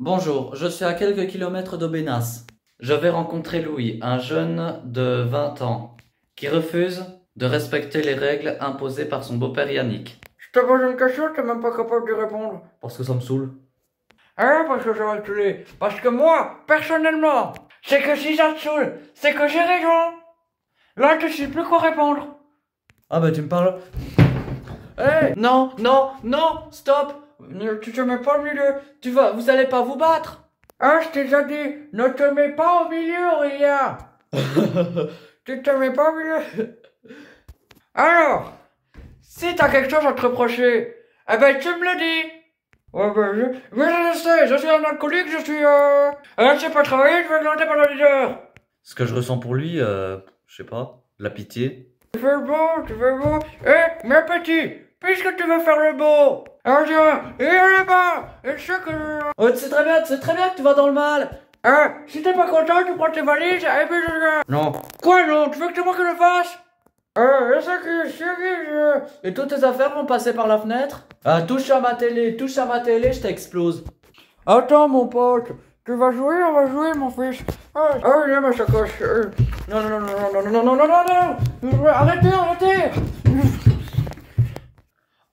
Bonjour, je suis à quelques kilomètres d'Aubenas. Je vais rencontrer Louis, un jeune de 20 ans, qui refuse de respecter les règles imposées par son beau-père Yannick. Je te pose une question, t'es même pas capable de répondre. Parce que ça me saoule. Hein, parce que ça va te saouler. Parce que moi, personnellement, c'est que si ça te saoule, c'est que j'ai raison. Là, tu sais plus quoi répondre. Ah bah tu me parles... Hé, Non, non, non, stop. tu te mets pas au milieu. Vous allez pas vous battre. Hein, je t'ai déjà dit, ne te mets pas au milieu, Aurélien. Tu te mets pas au milieu. Alors, si t'as quelque chose à te reprocher, eh ben tu me le dis. Ouais, mais je sais, je suis un alcoolique, je sais pas travailler, je vais planter pendant 10 heures. Ce que je ressens pour lui, je sais pas, de la pitié. Tu fais le beau. Eh, mais petit, puisque tu veux faire le beau, alors tiens, il y en a pas, et je sais que... Oh, tu sais très bien que tu vas dans le mal. Hein, si t'es pas content, tu prends tes valises, et puis je... Non. Quoi non, tu veux que c'est moi qui le fasse? Je sais qui, Et toutes tes affaires vont passer par la fenêtre? Ah, touche à ma télé, je t'explose. Attends, mon pote, tu vas jouer, on va jouer, mon fils. Il y a ma sacoche. Non, non, non, non, non, non, non, non, non, non, arrêtez.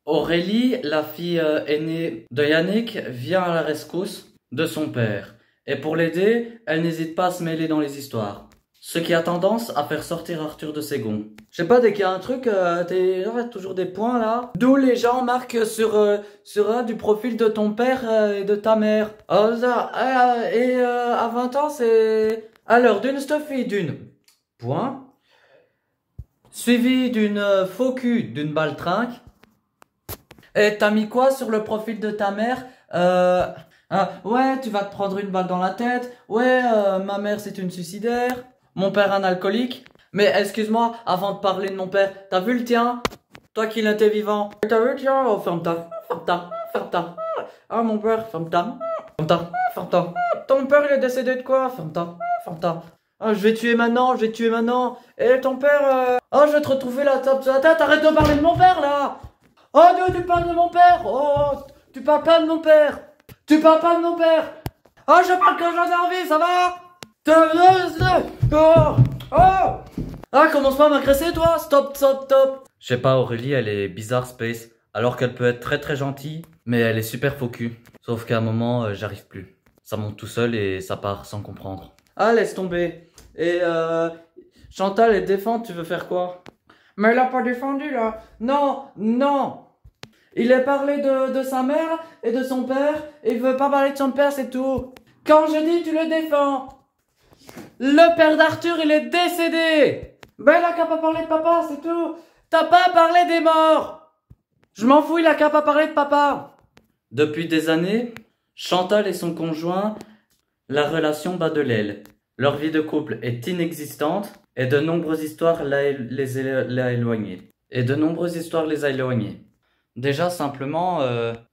Aurélie, la fille aînée de Yannick, vient à la rescousse de son père. Et pour l'aider, elle n'hésite pas à se mêler dans les histoires. Ce qui a tendance à faire sortir Arthur de ses gonds. Je sais pas, dès qu'il y a un truc, t'as toujours des points là. D'où les gens marquent sur un du profil de ton père et de ta mère. Oh, ça, à 20 ans, c'est... Alors, d'une stuffie, d'une... Point. Suivi d'une faux cul, d'une baltringue. Et t'as mis quoi sur le profil de ta mère? Ouais, tu vas te prendre une balle dans la tête. Ouais, ma mère c'est une suicidaire. Mon père un alcoolique. Mais excuse-moi, avant de parler de mon père, t'as vu le tien? Toi qui l'étais vivant. T'as vu, tiens, oh, ferme ta. Ah, mon père, ferme ta. Ton père, il est décédé de quoi? Ferme ta. Ah, je vais tuer maintenant. Et ton père, Oh, je vais te retrouver la table sur la tête. Arrête de parler de mon père, là. Oh, non, tu parles de mon père. Oh, tu parles pas de mon père. Oh, je parle quand j'en ai envie, ça va? Ah, commence pas à m'agresser, toi. Stop. Je sais pas, Aurélie, elle est bizarre, Space. Alors qu'elle peut être très très gentille, mais elle est super faux cul. Sauf qu'à un moment, j'arrive plus. Ça monte tout seul et ça part sans comprendre. Ah, laisse tomber. Et Chantal, elle défend, tu veux faire quoi? mais il a pas défendu, là. Non. Il a parlé de sa mère et de son père, et il veut pas parler de son père, c'est tout. Quand je dis, tu le défends. Le père d'Arthur, il est décédé. Ben, il a qu'à pas parler de papa, c'est tout. T'as pas parlé des morts. Je m'en fous, il a qu'à pas parler de papa. Depuis des années, Chantal et son conjoint, la relation bat de l'aile. Leur vie de couple est inexistante et de nombreuses histoires les a éloignés. Déjà, simplement,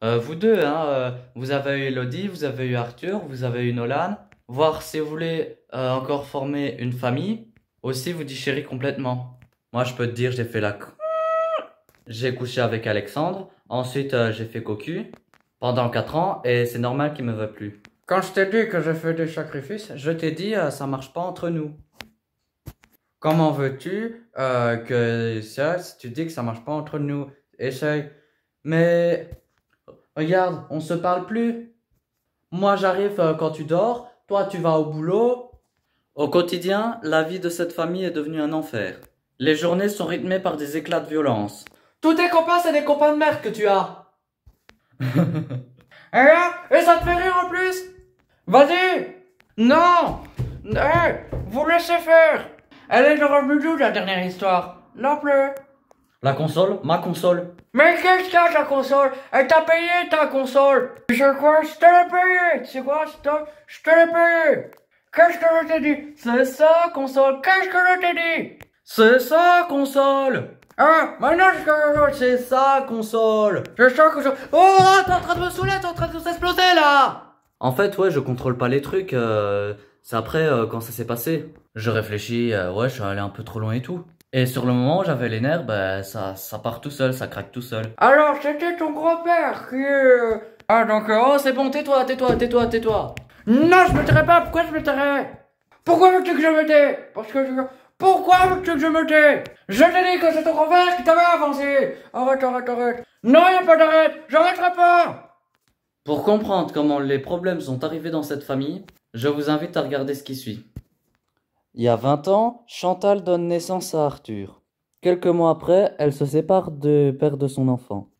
vous deux, hein, vous avez eu Elodie, vous avez eu Arthur, vous avez eu Nolan. Voir si vous voulez encore former une famille. Aussi, vous déchirez complètement. Moi, je peux te dire, j'ai couché avec Alexandre. Ensuite, j'ai fait cocu pendant 4 ans et c'est normal qu'il me veut plus. Quand je t'ai dit que j'ai fait des sacrifices, Je t'ai dit, ça marche pas entre nous. comment veux-tu que ça, si tu dis que ça marche pas entre nous? Essaye. Mais regarde, on se parle plus. Moi, j'arrive quand tu dors. Toi, tu vas au boulot. Au quotidien, la vie de cette famille est devenue un enfer. Les journées sont rythmées par des éclats de violence. Tous tes copains, c'est des copains de merde que tu as. Et ça te fait rire en plus? Vas-y! Non! Vous laissez faire! Elle est revenue d'où la dernière histoire? Non plus! La console, ma console. Mais qu'est-ce qu'il y a ta console? Elle t'a payé ta console! Tu sais quoi? Je te l'ai payé! Tu sais quoi? Je te l'ai payé! Qu'est-ce que je t'ai dit? C'est ça, console. Qu'est-ce que je t'ai dit? C'est ça, console. Maintenant C'est ça, console. c'est ça que je... Oh, t'es en train de me saouler, t'es en train de nous exploser, là. En fait, ouais, je contrôle pas les trucs. C'est après, quand ça s'est passé. Je réfléchis, ouais, je suis allé un peu trop loin et tout. Et sur le moment, j'avais les nerfs, ça part tout seul, ça craque tout seul. Alors, c'était ton grand-père Ah, donc, Oh, c'est bon, tais-toi, tais-toi, tais-toi, tais-toi. non, je me tairai pas. Pourquoi je me tairais? Pourquoi veux-tu que je me tais? Pourquoi veux-tu que je me tais? Je t'ai dit que c'est ton grand-père qui t'avait avancé. Arrête, arrête, arrête. Non, y a pas d'arrête. J'arrêterai pas. Pour comprendre comment les problèmes sont arrivés dans cette famille, je vous invite à regarder ce qui suit. Il y a 20 ans, Chantal donne naissance à Arthur. Quelques mois après, elle se sépare du père de son enfant.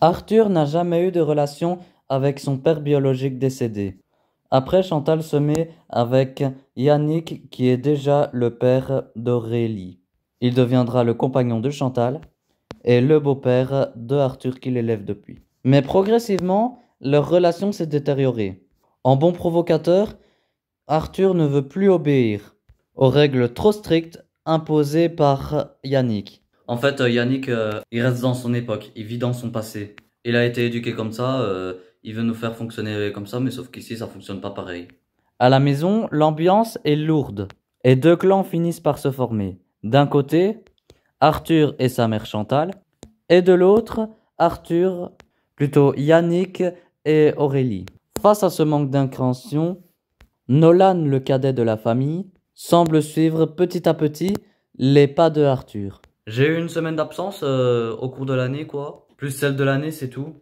Arthur n'a jamais eu de relation avec son père biologique décédé. Après, Chantal se met avec Yannick qui est déjà le père d'Aurélie. Il deviendra le compagnon de Chantal et le beau-père de Arthur qui l'élève depuis. Mais progressivement, leur relation s'est détériorée. En bon provocateur, Arthur ne veut plus obéir aux règles trop strictes imposées par Yannick. En fait, Yannick, il reste dans son époque, il vit dans son passé. Il a été éduqué comme ça, il veut nous faire fonctionner comme ça, mais sauf qu'ici, ça fonctionne pas pareil. À la maison, l'ambiance est lourde, et deux clans finissent par se former. D'un côté, Arthur et sa mère Chantal, et de l'autre, Yannick et Aurélie. Face à ce manque d'incompréhension, Nolan, le cadet de la famille, semble suivre petit à petit les pas de Arthur. J'ai eu une semaine d'absence au cours de l'année, quoi. Plus celle de l'année, c'est tout.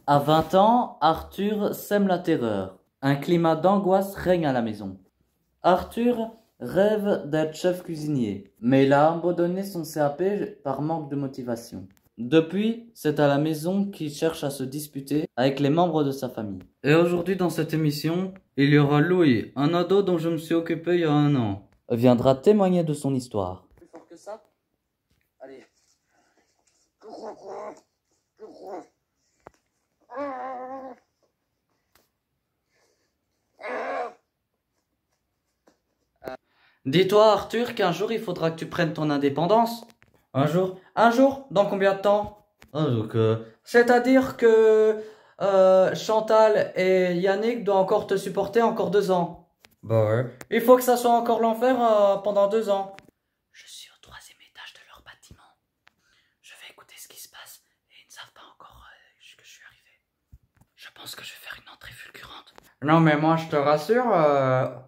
À 20 ans, Arthur sème la terreur. Un climat d'angoisse règne à la maison. Arthur rêve d'être chef cuisinier, mais il a abandonné son CAP par manque de motivation. Depuis, c'est à la maison qu'il cherche à se disputer avec les membres de sa famille. Et aujourd'hui, dans cette émission, il y aura Louis, un ado dont je me suis occupé il y a 1 an. Viendra témoigner de son histoire. Plus fort que ça? Allez. Dis-toi, Arthur, qu'un jour il faudra que tu prennes ton indépendance. Un jour? Un jour? Dans combien de temps? C'est-à-dire que Chantal et Yannick doivent encore te supporter encore 2 ans. Bah ouais. Il faut que ça soit encore l'enfer pendant 2 ans. Je suis au 3e étage de leur bâtiment. Je vais écouter ce qui se passe et ils ne savent pas encore que je suis arrivé. Je pense que je vais faire une entrée fulgurante. Non, mais moi, je te rassure,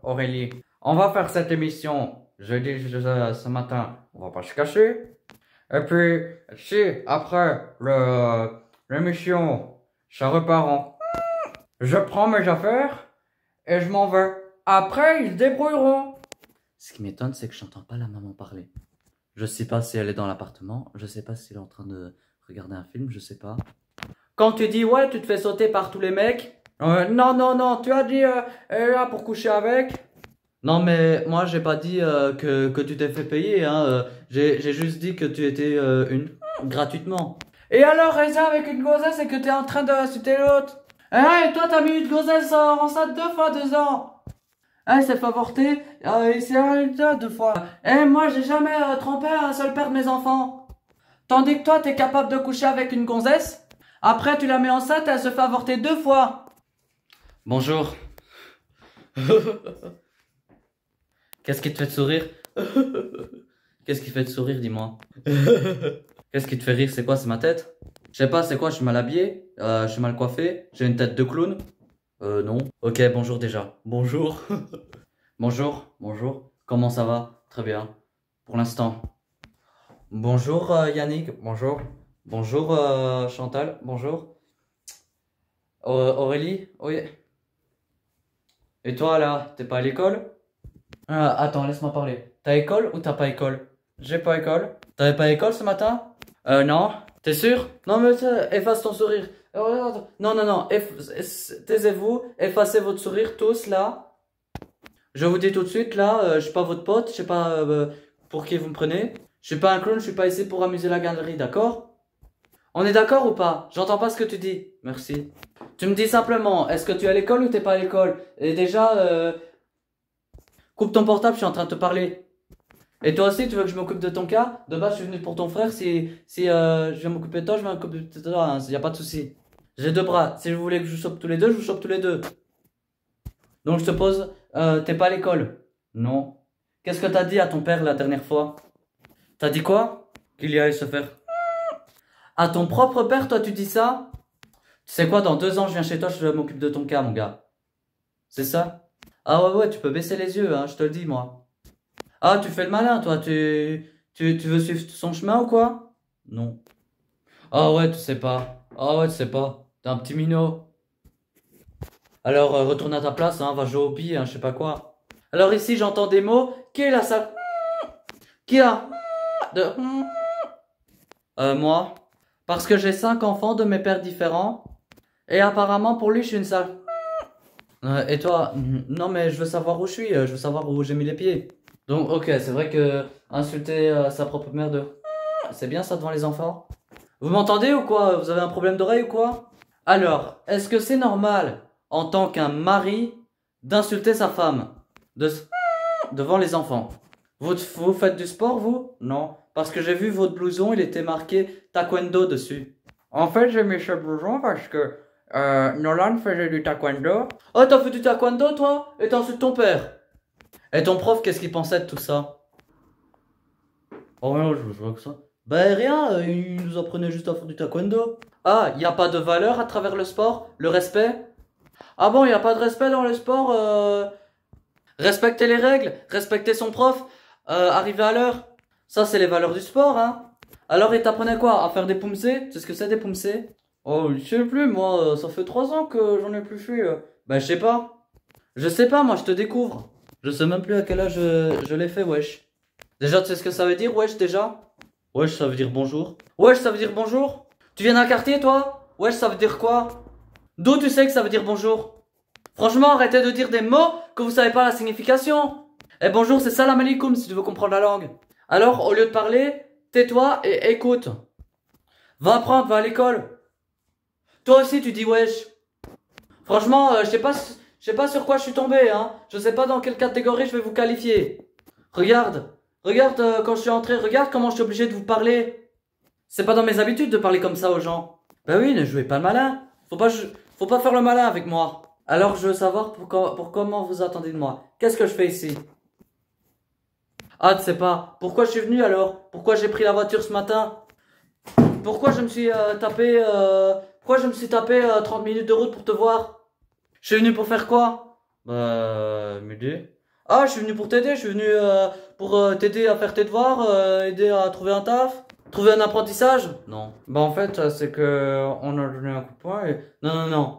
Aurélie. On va faire cette émission jeudi ce matin. On va pas se cacher. Et puis, si après l'émission, ça repart en... Je prends mes affaires et je m'en vais. Après, ils se débrouilleront. Ce qui m'étonne, c'est que j'entends pas la maman parler. Je sais pas si elle est dans l'appartement. Je sais pas si elle est en train de regarder un film. Je sais pas. Quand tu dis ouais, tu te fais sauter par tous les mecs. Non, non, non. Tu as dit elle est là pour coucher avec. Non, mais moi, j'ai pas dit que tu t'es fait payer, hein. J'ai juste dit que tu étais gratuitement. Et alors, Reza avec une gonzesse et que t'es en train de insulter l'autre. Et toi, t'as mis une gonzesse enceinte 2 fois 2 ans. C'est fait avorter, il s'est arrêté 2 fois. Moi, j'ai jamais trompé un seul père de mes enfants. Tandis que toi, t'es capable de coucher avec une gonzesse. Après, tu la mets enceinte et elle se fait avorter 2 fois. Bonjour. Qu'est-ce qui te fait te sourire? Qu'est-ce qui fait te sourire, dis-moi? Qu'est-ce qui te fait rire? C'est quoi? C'est ma tête? Je sais pas, c'est quoi? Je suis mal habillé? Je suis mal coiffé? J'ai une tête de clown? Non. Ok, bonjour déjà. Bonjour. Bonjour, bonjour. Comment ça va? Très bien. Pour l'instant. Bonjour Yannick. Bonjour. Bonjour Chantal. Bonjour. Aurélie? Oui. Et toi là, t'es pas à l'école? Attends, laisse-moi parler. T'as école ou t'as pas école? J'ai pas école. T'avais pas école ce matin? Non. T'es sûr? Non mais efface ton sourire. Non, non, non. Taisez-vous. Effacez votre sourire tous là. Je vous dis tout de suite là, je suis pas votre pote. Je sais pas pour qui vous me prenez. Je suis pas un clown, je suis pas ici pour amuser la galerie, d'accord? On est d'accord ou pas? J'entends pas ce que tu dis. Merci. Tu me dis simplement, est-ce que tu es à l'école ou t'es pas à l'école? Et déjà, coupe ton portable, je suis en train de te parler. Et toi aussi, tu veux que je m'occupe de ton cas? De base, je suis venu pour ton frère. Si je viens m'occuper de toi, je vais m'occuper de toi. Hein, y a pas de souci. J'ai 2 bras. Si vous voulez que je vous chope tous les deux, je vous chope tous les deux. Donc je te pose, t'es pas à l'école? Non. Qu'est-ce que t'as dit à ton père la dernière fois? T'as dit quoi? Qu'il y allait se faire. À ton propre père, toi, tu dis ça? Tu sais quoi, dans 2 ans, je viens chez toi, je m'occupe de ton cas, mon gars. C'est ça? Ah ouais, ouais, tu peux baisser les yeux, hein, je te le dis, moi. Ah, tu fais le malin, toi, tu veux suivre son chemin ou quoi? Non. Ah ouais, tu sais pas. Ah ouais, tu sais pas. T'es un petit minot. Alors, retourne à ta place, hein, va jouer au billes, hein, je sais pas quoi. Alors ici, j'entends des mots. Qui est la salle? Qui a? De... Moi. Parce que j'ai 5 enfants de mes pères différents. Et apparemment, pour lui, je suis une sale. Et toi? Non, mais je veux savoir où je suis, je veux savoir où j'ai mis les pieds. Donc, ok, c'est vrai que insulter sa propre mère de... C'est bien ça devant les enfants? Vous m'entendez ou quoi? Vous avez un problème d'oreille ou quoi? Alors, est-ce que c'est normal, en tant qu'un mari, d'insulter sa femme devant les enfants? Vous faites du sport, vous? Non. Parce que j'ai vu votre blouson, il était marqué taekwondo dessus. En fait, j'ai mis ce blouson parce que Nolan faisait du taekwondo. Oh, t'as fait du taekwondo, toi? Et t'insultes ton père? Et ton prof, qu'est-ce qu'il pensait de tout ça? Oh non, je vois que ça. Ben rien, il nous apprenait juste à faire du taekwondo. Ah, y a pas de valeur à travers le sport? Le respect? Ah bon, y a pas de respect dans le sport? Respecter les règles, respecter son prof, arriver à l'heure. Ça, c'est les valeurs du sport, hein. Alors, il t'apprenait quoi? À faire des poumsés? Tu sais ce que c'est des poumsés? Oh, je sais plus, moi, ça fait 3 ans que j'en ai plus fait. Ben, je sais pas. Je sais pas, moi, je te découvre. Je sais même plus à quel âge je l'ai fait, wesh. Déjà, tu sais ce que ça veut dire, wesh, déjà? Wesh, ça veut dire bonjour. Wesh, ça veut dire bonjour? Tu viens d'un quartier, toi? Wesh, ça veut dire quoi? D'où tu sais que ça veut dire bonjour? Franchement, arrêtez de dire des mots que vous savez pas la signification. Et bonjour, c'est salam alaikum si tu veux comprendre la langue. Alors, au lieu de parler, tais-toi et écoute. Va apprendre, va à l'école. Toi aussi, tu dis wesh. Franchement, je sais pas sur quoi je suis tombé, hein. Je sais pas dans quelle catégorie je vais vous qualifier. Regarde, quand je suis entré, regarde comment je suis obligé de vous parler. C'est pas dans mes habitudes de parler comme ça aux gens. Bah oui, ne jouez pas le malin. Faut pas faire le malin avec moi. Alors je veux savoir pour comment vous attendez de moi. Qu'est-ce que je fais ici? Ah, tu sais pas. Pourquoi je suis venu alors? Pourquoi j'ai pris la voiture ce matin? Pourquoi je me suis tapé 30 minutes de route pour te voir? Je suis venu pour faire quoi? Bah, m'aider. Ah, je suis venu pour t'aider. Je suis venu pour t'aider à faire tes devoirs, aider à trouver un taf, trouver un apprentissage. Non. Bah en fait, c'est que on a donné un coup de poing et... Non, non, non.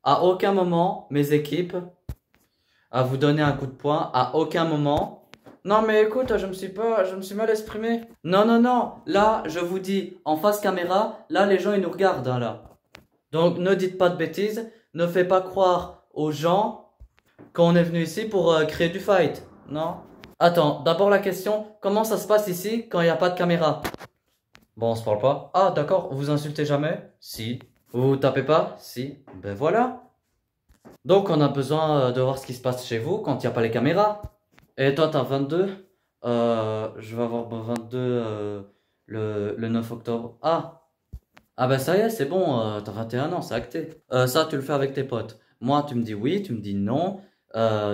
À aucun moment, mes équipes, à vous donner un coup de poing, à aucun moment. Non mais écoute, je me suis mal exprimé. Non, non, non, là, je vous dis, en face caméra, là, les gens, ils nous regardent, hein, là. Donc, ne dites pas de bêtises, ne faites pas croire aux gens qu'on est venu ici pour créer du fight, non? Attends, d'abord la question, comment ça se passe ici quand il n'y a pas de caméra? Bon, on se parle pas. Ah, d'accord, vous insultez jamais? Si. Vous tapez pas? Si. Ben voilà. Donc on a besoin de voir ce qui se passe chez vous quand il n'y a pas les caméras. Et toi t'as 22? Je vais avoir 22 le 9 octobre. Ah! Ah ben ça y est, c'est bon, t'as 21 ans, c'est acté. Ça tu le fais avec tes potes. Moi tu me dis oui, tu me dis non.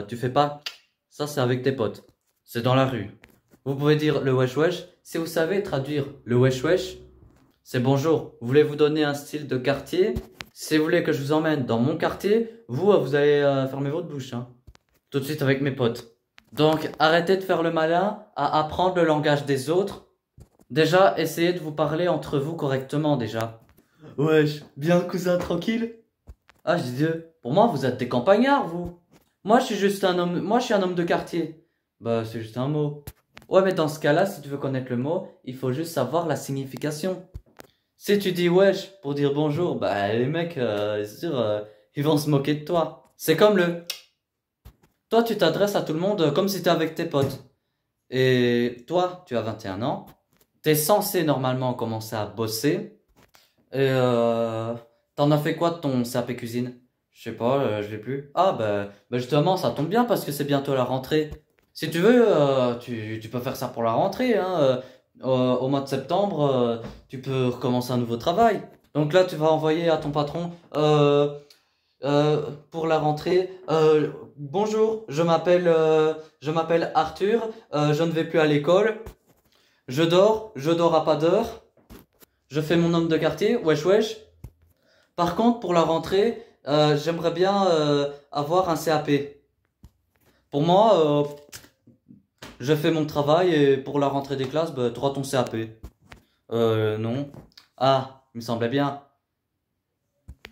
Tu fais pas. Ça c'est avec tes potes. C'est dans la rue. Vous pouvez dire le wesh wesh. Si vous savez traduire le wesh wesh, c'est bonjour. Voulez-vous donner un style de quartier? Si vous voulez que je vous emmène dans mon quartier, vous allez fermer votre bouche. Hein. Tout de suite avec mes potes. Donc, arrêtez de faire le malin à apprendre le langage des autres. Déjà, essayez de vous parler entre vous correctement, déjà. Wesh, bien cousin, tranquille? Ah, je dis Dieu, pour moi, vous êtes des campagnards, vous. Moi, je suis juste un homme, moi, je suis un homme de quartier. Bah, c'est juste un mot. Ouais, mais dans ce cas-là, si tu veux connaître le mot, il faut juste savoir la signification. Si tu dis wesh pour dire bonjour, bah les mecs, c'est sûr, ils vont se moquer de toi. C'est comme le... Toi, tu t'adresses à tout le monde comme si t'es avec tes potes. Et toi, tu as 21 ans. T'es censé normalement commencer à bosser. Et t'en as fait quoi de ton CAP cuisine? Je sais pas, je l'ai plus. Ah bah justement, ça tombe bien parce que c'est bientôt la rentrée. Si tu veux, tu peux faire ça pour la rentrée, hein. Au mois de septembre, tu peux recommencer un nouveau travail. Donc là, tu vas envoyer à ton patron pour la rentrée. Bonjour, je m'appelle Arthur. Je ne vais plus à l'école. Je dors à pas d'heure. Je fais mon homme de quartier. Wesh wesh. Par contre, pour la rentrée, j'aimerais bien avoir un CAP. Pour moi, je fais mon travail et pour la rentrée des classes, bah, tu auras ton CAP. Non. Ah, il me semblait bien.